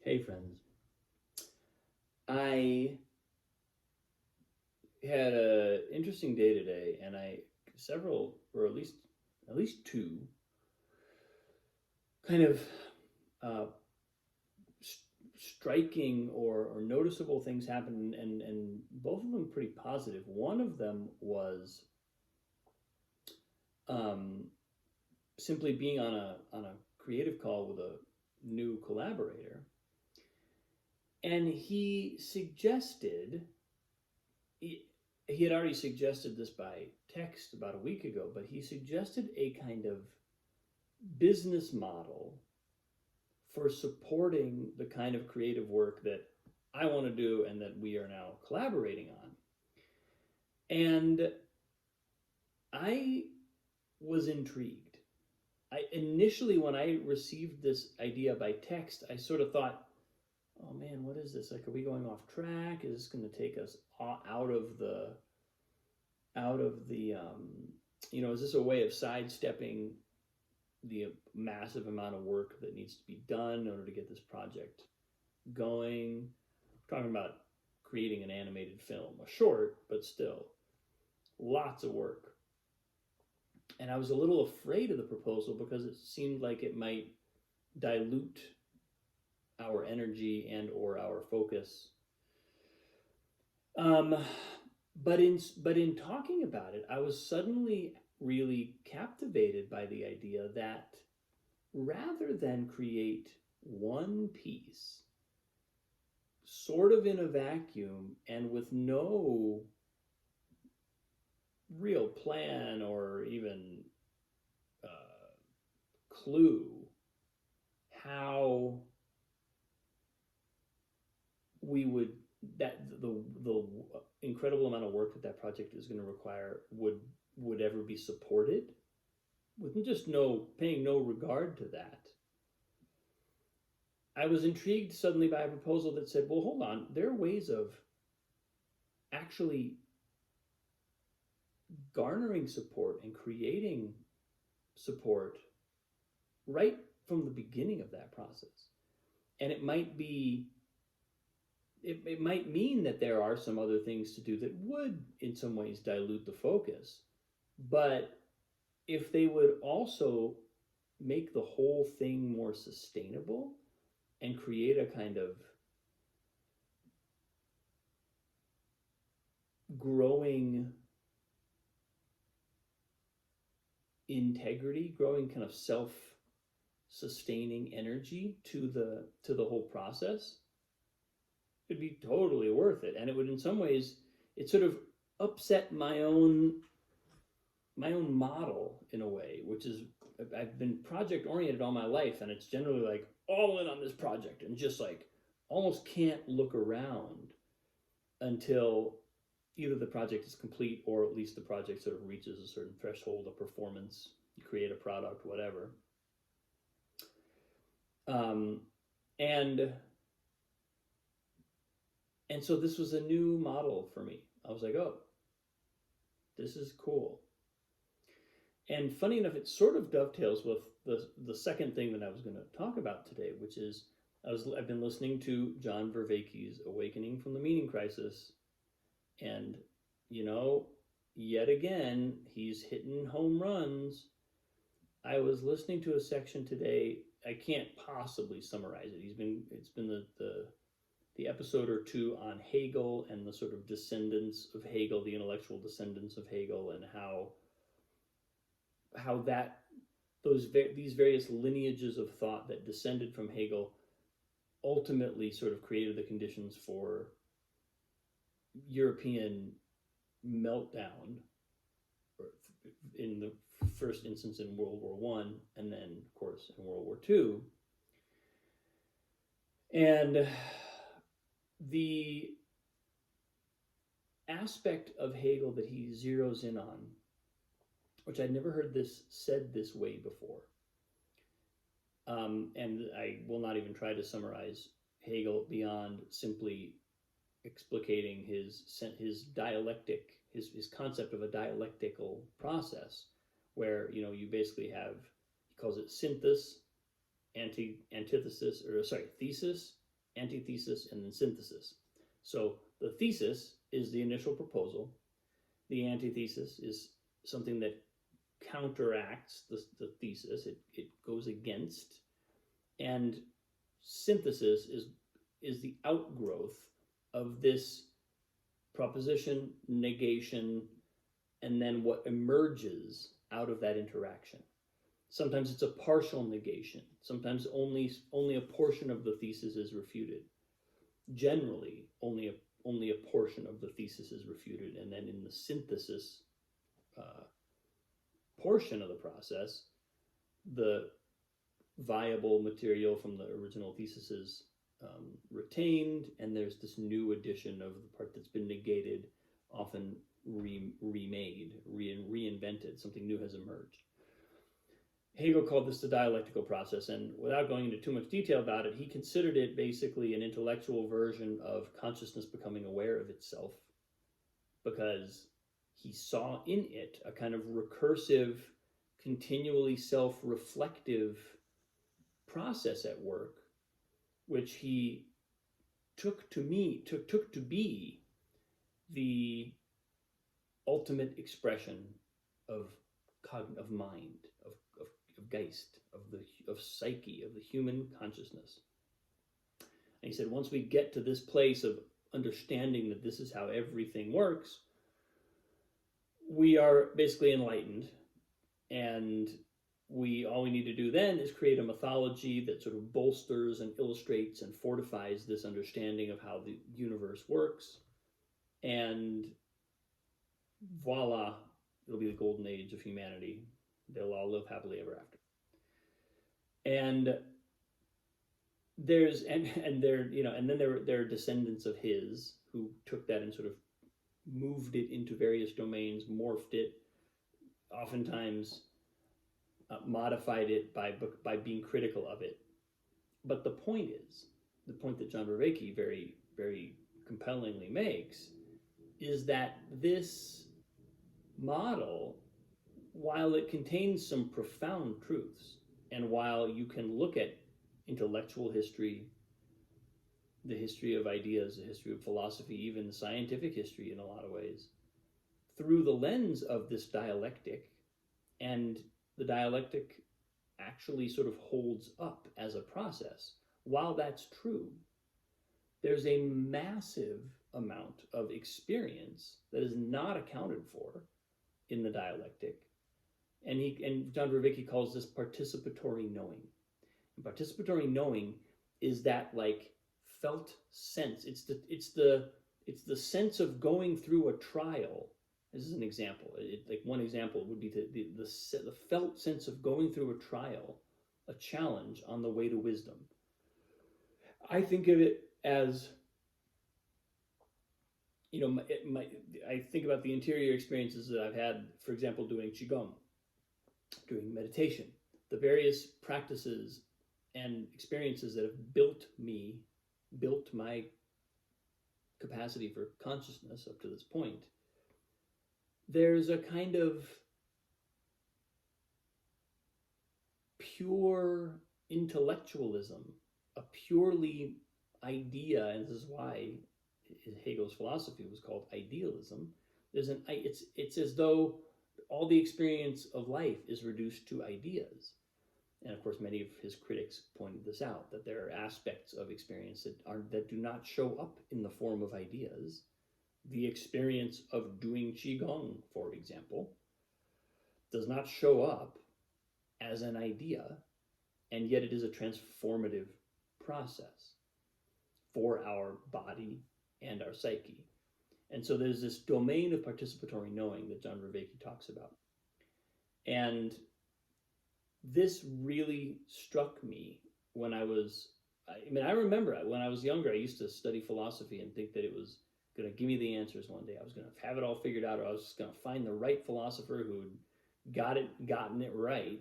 Hey friends, I had a interesting day today, and I several, or at least two, kind of uh, striking or noticeable things happened, and both of them pretty positive. One of them was um, simply being on a creative call with a new collaborator, and he, he had already suggested this by text about a week ago, but he suggested a kind of business model for supporting the kind of creative work that I want to do and that we are now collaborating on. And I was intrigued. I initially, when I received this idea by text, I sort of thought, "Oh man, what is this? Like, are we going off track? Is this going to take us out of the is this a way of sidestepping the massive amount of work that needs to be done in order to get this project going?" We're talking about creating an animated film, a short, but still lots of work. And I was a little afraid of the proposal because it seemed like it might dilute our energy and or our focus. Um, but in talking about it, I was suddenly really captivated by the idea that rather than create one piece sort of in a vacuum and with no real plan or even clue how we would that the incredible amount of work that that project is going to require would ever be supported, with just paying no regard to that. I was intrigued suddenly by a proposal that said, well, hold on, there are ways of actually garnering support and creating support right from the beginning of that process. And it might mean that there are some other things to do that would in some ways dilute the focus, but if they would also make the whole thing more sustainable and create a kind of growing integrity, growing kind of self-sustaining energy to the whole process, it'd be totally worth it. And it would, in some ways, it sort of upset my own model in a way, which is I've been project oriented all my life, and it's generally like all in on this project and just like almost can't look around until either the project is complete or at least the project sort of reaches a certain threshold of performance. You create a product, whatever. Um, and and so this was a new model for me. I was like, oh, this is cool. And funny enough, it sort of dovetails with the second thing that I was going to talk about today, which is I've been listening to John Vervaeke's Awakening from the Meaning Crisis, and you know, yet again, he's hitting home runs. I was listening to a section today. I can't possibly summarize it. It's been the episode or two on Hegel and the sort of descendants of Hegel, the intellectual descendants of Hegel, and how that these various lineages of thought that descended from Hegel ultimately sort of created the conditions for European meltdown, in the first instance in World War One, and then of course in World War Two. And the aspect of Hegel that he zeroes in on, which I'd never heard this said this way before, and I will not even try to summarize Hegel beyond simply explicating his dialectic, his concept of a dialectical process, where you basically have, he calls it synthesis, antithesis, or sorry, thesis, antithesis, and then synthesis. So the thesis is the initial proposal. The antithesis is something that counteracts the thesis, it goes against. And synthesis is the outgrowth of this proposition, negation, and then what emerges out of that interaction. Sometimes it's a partial negation. Sometimes only a portion of the thesis is refuted. Generally, only a portion of the thesis is refuted, and then in the synthesis portion of the process, the viable material from the original thesis is retained, and there's this new addition of the part that's been negated, often remade, reinvented. Something new has emerged. Hegel called this the dialectical process, and without going into too much detail about it, he considered it basically an intellectual version of consciousness becoming aware of itself, because he saw in it a kind of recursive, continually self-reflective process at work, which he took to be the ultimate expression of mind, of Geist, of psyche, of the human consciousness. And he said, once we get to this place of understanding that this is how everything works, we are basically enlightened, and all we need to do then is create a mythology that sort of bolsters and illustrates and fortifies this understanding of how the universe works, and voila, it'll be the golden age of humanity. They'll all live happily ever after. And there are descendants of his who took that and sort of moved it into various domains, morphed it, oftentimes modified it by being critical of it. But the point that John Vervaeke very, very compellingly makes, is that this model, while it contains some profound truths, and while you can look at intellectual history, the history of ideas, the history of philosophy, even the scientific history in a lot of ways, through the lens of this dialectic, and the dialectic actually sort of holds up as a process. While that's true, there's a massive amount of experience that is not accounted for in the dialectic. And John Vervaeke calls this participatory knowing. And participatory knowing is that like felt sense. It's the sense of going through a trial. This is an example. Like one example would be the felt sense of going through a trial, a challenge on the way to wisdom. I think of it as, I think about the interior experiences that I've had, for example, doing Qigong, doing meditation, the various practices and experiences that have built my capacity for consciousness up to this point. There's a kind of pure intellectualism, a purely idea, and this is why Hegel's philosophy was called idealism. It's as though all the experience of life is reduced to ideas. And of course, many of his critics pointed this out, that there are aspects of experience that do not show up in the form of ideas. The experience of doing Qigong, for example, does not show up as an idea, and yet it is a transformative process for our body and our psyche. And so there's this domain of participatory knowing that John Vervaeke talks about. And this really struck me when I remember when I was younger, I used to study philosophy and think that it was going to give me the answers one day. I was going to have it all figured out, or I was just going to find the right philosopher who had gotten it right.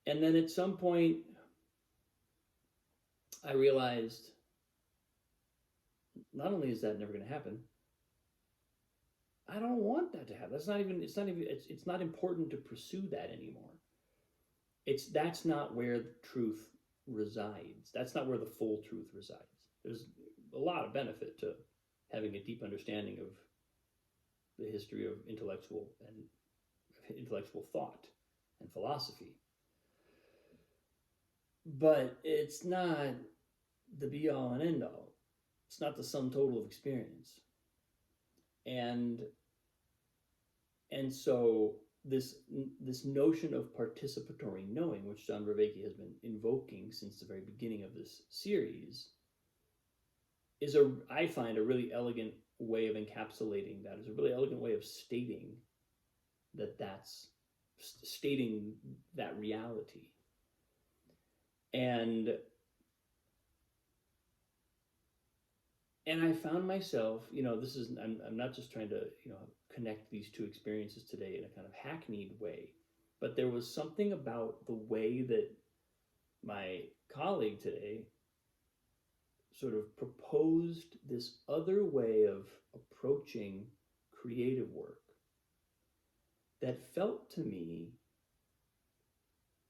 And then at some point, I realized not only is that never going to happen, I don't want that to happen. It's not important to pursue that anymore. That's not where the truth resides. That's not where the full truth resides. There's a lot of benefit to having a deep understanding of the history of intellectual thought and philosophy. But it's not the be all and end all. It's not the sum total of experience. And so this notion of participatory knowing, which John Vervaeke has been invoking since the very beginning of this series, is I find a really elegant way of encapsulating that. Is a really elegant way of stating stating that reality. And I found myself, I'm not just trying to, connect these two experiences today in a kind of hackneyed way, but there was something about the way that my colleague today sort of proposed this other way of approaching creative work that felt to me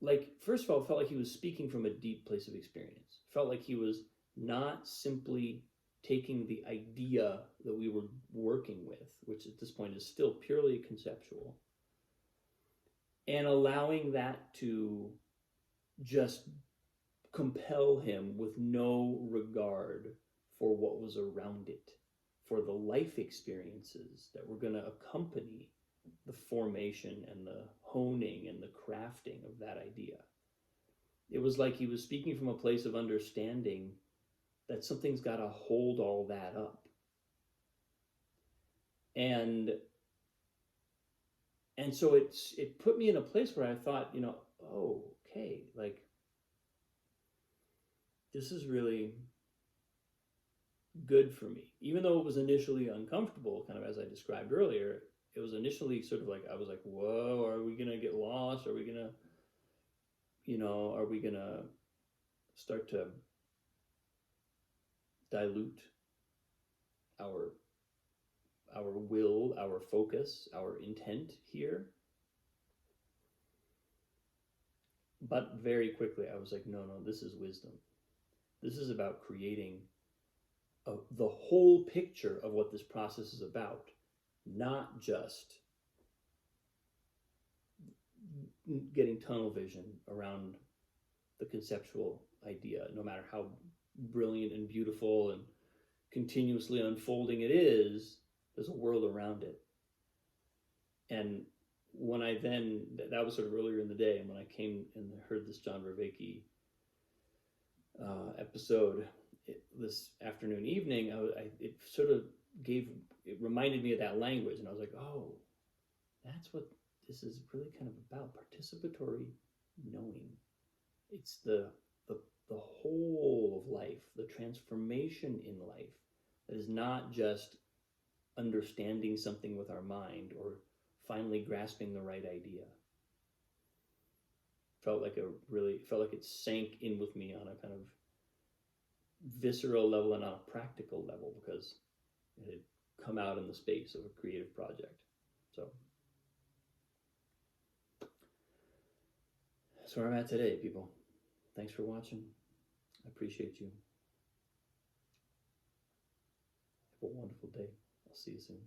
like, first of all, it felt like he was speaking from a deep place of experience. It felt like he was not simply taking the idea that we were working with, which at this point is still purely conceptual, and allowing that to just compel him with no regard for what was around it, for the life experiences that were going to accompany the formation and the honing and the crafting of that idea. It was like he was speaking from a place of understanding that something's got to hold all that up. And so it put me in a place where I thought, oh, okay, like, this is really good for me. Even though it was initially uncomfortable, kind of as I described earlier, it was initially sort of like, I was like, whoa, are we going to get lost? Are we going to, start to dilute our will, our focus, our intent here? But very quickly I was like, no, this is wisdom. This is about creating the whole picture of what this process is about, not just getting tunnel vision around the conceptual idea, no matter how brilliant and beautiful and continuously unfolding it is, there's a world around it. And when I that was sort of earlier in the day, and when I came and heard this John Vervaeke episode this afternoon, evening, it reminded me of that language, and I was like, oh, that's what this is really kind of about, participatory knowing. It's the whole of life, the transformation in life, that is not just understanding something with our mind or finally grasping the right idea. Felt like it sank in with me on a kind of visceral level and on a practical level, because it had come out in the space of a creative project. So that's where I'm at today, people. Thanks for watching. I appreciate you. Have a wonderful day. I'll see you soon.